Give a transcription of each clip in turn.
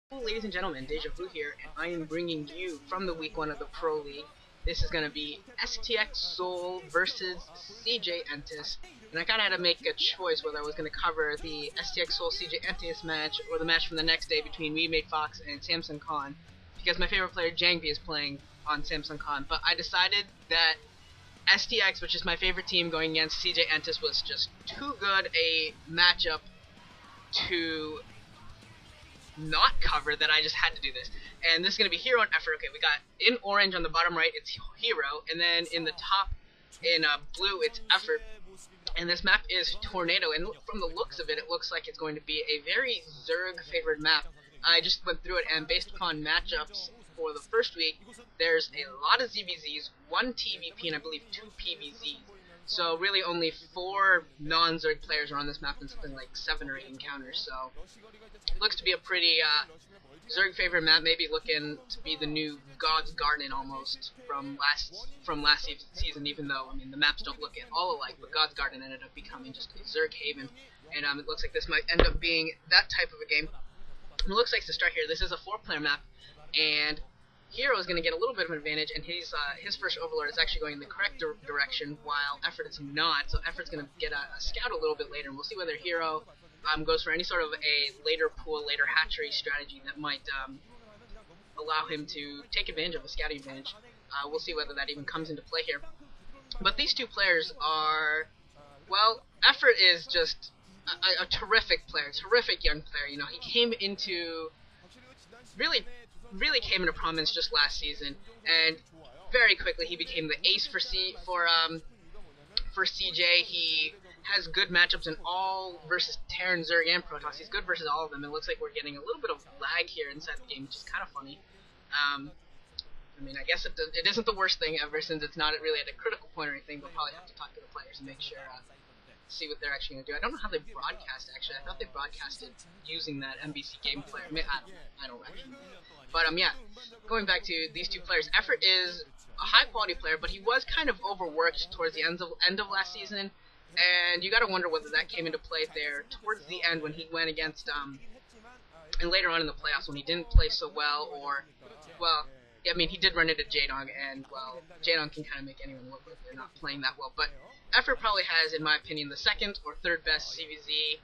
Hello, ladies and gentlemen, Deja Vu here, and I am bringing you from the week 1 of the Pro League. This is going to be STX Soul versus CJ Entis, and I kind of had to make a choice whether I was going to cover the STX Soul CJ Entis match or the match from the next day between Mate Fox and Samsung Khan, because my favorite player Jangby is playing on Samsung Khan. But I decided that STX, which is my favorite team going against CJ Entis, was just too good a matchup to not cover that I just had to do this. And this is going to be Hero and Effort. Okay, we got in orange on the bottom right, it's Hero, and then in the top in blue, it's Effort. And this map is Tornado, and from the looks of it, it looks like it's going to be a very Zerg favored map. I just went through it, and based upon matchups for the first week, there's a lot of ZVZs, 1 TVP, and I believe 2 PVZs. So really only 4 non-Zerg players are on this map and something like 7 or 8 encounters, so it looks to be a pretty Zerg favorite map, maybe looking to be the new God's Garden almost from last season, even though, I mean, the maps don't look at all alike, but God's Garden ended up becoming just a Zerg haven, and it looks like this might end up being that type of a game. And it looks like to start here, this is a 4-player map, and Hero is going to get a little bit of an advantage, and his first Overlord is actually going in the correct direction, while Effort is not. So Effort's going to get a scout a little bit later, and we'll see whether Hero goes for any sort of a later pool, later hatchery strategy that might allow him to take advantage of a scouting advantage. We'll see whether that even comes into play here. But these two players are, well, Effort is just a terrific player, terrific young player. You know, he came into really came into prominence just last season, and very quickly he became the ace for CJ. He has good matchups in all versus Terran, Zerg, and Protoss. He's good versus all of them. It looks like we're getting a little bit of lag here inside the game, which is kind of funny. I mean, I guess it isn't the worst thing ever, since it's not really at a critical point or anything. We'll probably have to talk to the players and make sure, see what they're actually going to do. I don't know how they broadcast, actually. I thought they broadcasted using that MBC game player. I don't actually know. But, yeah, going back to these two players, Effort is a high-quality player, but he was kind of overworked towards the end of last season, and you gotta wonder whether that came into play there towards the end when he went against, and later on in the playoffs when he didn't play so well, or, well, yeah, I mean, he did run into Jaedong, and, well, Jaedong can kind of make anyone look like they're not playing that well, but Effort probably has, in my opinion, the second or third best CVZ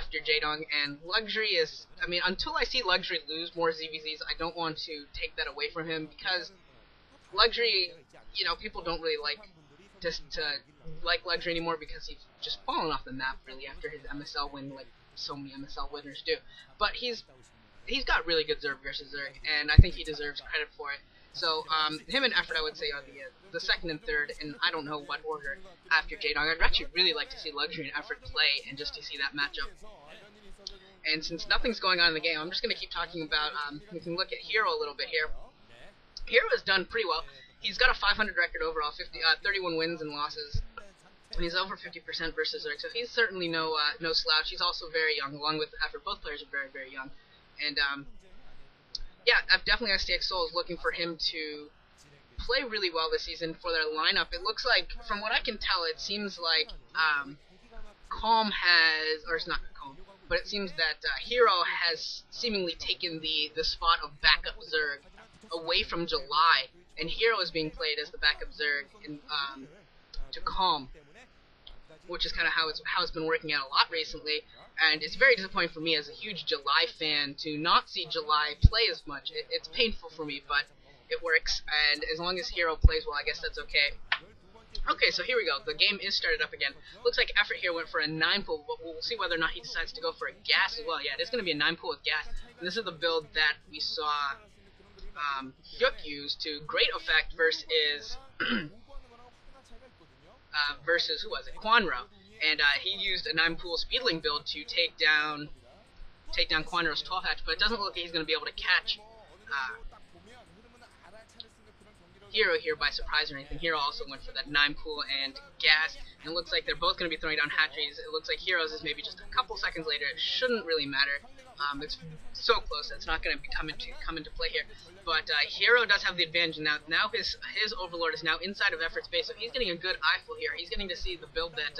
after Jaedong, and Luxury is, I mean, until I see Luxury lose more ZVZs, I don't want to take that away from him, because Luxury, you know, people don't really like Luxury anymore because he's just fallen off the map, really, after his MSL win, like so many MSL winners do. But he's got really good Zerg versus Zerg, and I think he deserves credit for it. So, him and Effort, I would say, are the second and third, and I don't know what order after Jaedong. I'd actually really like to see Luxury and Effort play, and just to see that matchup. And since nothing's going on in the game, I'm just going to keep talking about, we can look at Hero a little bit here. Hero has done pretty well. He's got a 500 record overall, 31 wins and losses, and he's over 50% versus Zerg, so he's certainly no slouch. He's also very young, along with Effort. Both players are very, very young. And, yeah, definitely STX Soul is looking for him to play really well this season for their lineup. It looks like, from what I can tell, it seems like Calm has, or it's not Calm, but it seems that Hero has seemingly taken the spot of backup Zerg away from July, and Hero is being played as the backup Zerg to Calm, which is kind of how it's been working out a lot recently. And it's very disappointing for me as a huge July fan to not see July play as much. It's painful for me, but it works, and as long as Hero plays well, I guess that's okay. Okay, so here we go. The game is started up again. Looks like Effort here went for a 9 pool, but we'll see whether or not he decides to go for a gas as well. Yeah, it is going to be a 9 pool with gas, and this is the build that we saw Hyuk use to great effect versus versus, who was it? Quanro. And he used a 9 pool speedling build to take down Quanro's 12 hatch, but it doesn't look like he's going to be able to catch Hero here by surprise or anything. Hero also went for that 9 pool and gas, and it looks like they're both going to be throwing down hatcheries. It looks like Hero's is maybe just a couple seconds later. It shouldn't really matter. It's so close that it's not going to come into play here. But Hero does have the advantage now. Now his Overlord is now inside of Effort's base, so he's getting a good eyeful here. He's getting to see the build that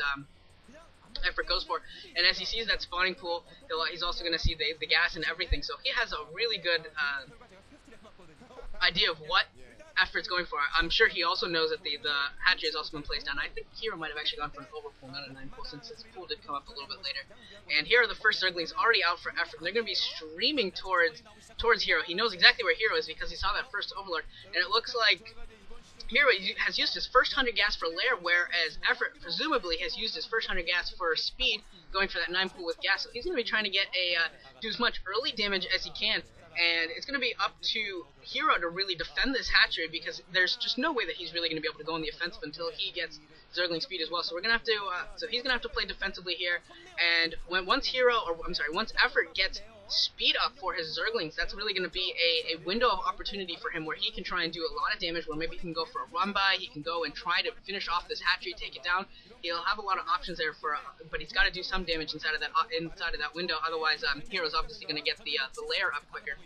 Effort goes for. And as he sees that spawning pool, he's also going to see the gas and everything. So he has a really good idea of what Effort's going for. I'm sure he also knows that the hatchery has also been placed down. I think Hero might have actually gone for an overpool, not a 9 pool, since his pool did come up a little bit later. And here are the first Zerglings already out for Effort. They're going to be streaming towards Hero. He knows exactly where Hero is because he saw that first Overlord. And it looks like Hero has used his first 100 gas for Lair, whereas Effort presumably has used his first 100 gas for Speed, going for that 9 pool with gas. So he's going to be trying to get do as much early damage as he can. And it's going to be up to Hero to really defend this hatchery, because there's just no way that he's really going to be able to go on the offensive until he gets Zergling speed as well. So we're going to have to, so he's going to have to play defensively here. And once Effort gets speed up for his Zerglings, that's really going to be a window of opportunity for him where he can try and do a lot of damage, where maybe he can go for a run by, he can go and try to finish off this hatchery, take it down. He'll have a lot of options there but he's got to do some damage inside of that window. Otherwise, Hero's obviously going to get the layer up quicker.